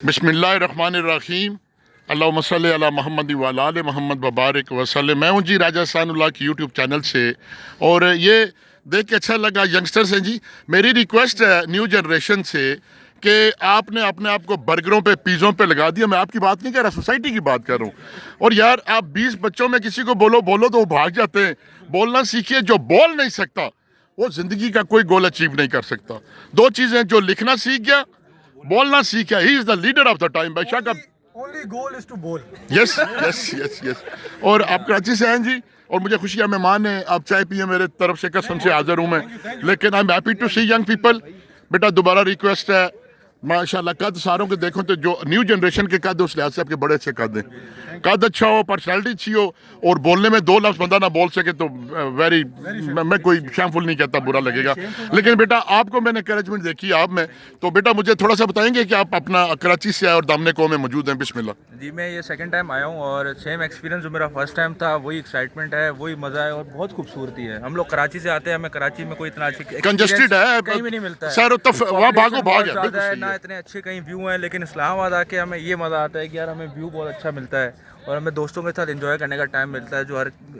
बिस्मिल्लाहिर्रहमानिर्रहीम अल्लाहुम्मा सल्ली अला मोहम्मद व अला आले मोहम्मद वबारिक वसल्लम। मैं हूँ जी राजा सानुल्लाह की यूट्यूब चैनल से, और ये देख के अच्छा लगा। यंगस्टर्स हैं जी, मेरी रिक्वेस्ट है न्यू जनरेशन से कि आपने अपने आप को बर्गरों पे पिज़्ज़ों पे लगा दिया। मैं आपकी बात नहीं कह रहा, सोसाइटी की बात कर रहा हूँ। और यार, आप 20 बच्चों में किसी को बोलो बोलो तो वो भाग जाते हैं। बोलना सीखिए। जो बोल नहीं सकता वो ज़िंदगी का कोई गोल अचीव नहीं कर सकता। दो चीज़ें, जो लिखना सीख गया, बोलना सीख गया, he is the leader of the time. बेशक आप Only goal is to bowl. Yes yes yes yes. और आप कराची से हैं जी, और मुझे खुशी है, मेहमान है, आप चाय पिए, मेरे तरफ से कसम से हाजिर हूँ मैं। लेकिन I am happy to see young people. बेटा दोबारा रिक्वेस्ट है, माशाल्लाह कद सारों के देखो तो जो न्यू जनरेशन के कद, उस लिहाज से आपके बड़े अच्छे कद हैं। कद अच्छा हो, पर्सनैलिटी अच्छी हो, और बोलने में दो लफ्ज़ बंदा ना बोल सके तो वेरी, मैं कोई शैमफुल नहीं कहता, बुरा लगेगा। लेकिन बेटा आपको मैंने encouragement देखी आप में, तो बेटा मुझे थोड़ा सा बताएंगे कि आप अपना कराची से आए और दामने को में मौजूद हैं। बिस्मिल्लाह जी, मैं ये सेकंड टाइम आया हूँ और सेम एक्सपीरियंस जो मेरा फर्स्ट टाइम था, वही एक्साइटमेंट है, वही मज़ा है और बहुत खूबसूरती है। हम लोग कराची से आते हैं, हमें कराची में कोई इतना अच्छी कंजस्टेड है, कहीं भी नहीं मिलता है। सैर वहाँ भागो भाग है, ज़्यादा बिल्कुल है सही ना, है। इतने अच्छे कहीं व्यू हैं। लेकिन इस्लामाबाद आके हमें ये मज़ा आता है कि यार हमें व्यू बहुत अच्छा मिलता है और हमें दोस्तों के साथ एंजॉय करने का टाइम मिलता है। जो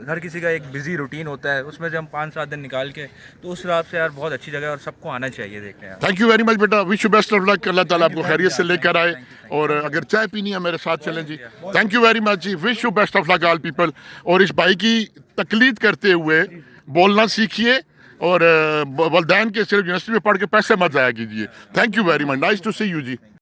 हर किसी का एक बिजी रूटीन होता है, उसमें से हम 5-7 दिन निकाल के, तो उस हिसाब से यार बहुत अच्छी जगह है और सबको आना चाहिए देखने यार। थैंक यू वेरी मच बेटा, wish you best of luck. Allah ताला आपको खैरियत से लेकर आए। और अगर चाय पीनी है मेरे साथ चलें जी। थैंक यू वेरी मच जी, wish you best of luck all people. और इस भाई की तकलीद करते हुए बोलना सीखिए, और वलदैन के सिर्फ यूनिवर्सिटी में पढ़ के पैसे मत ज़ाया कीजिए। Thank you very much, nice to see you ji.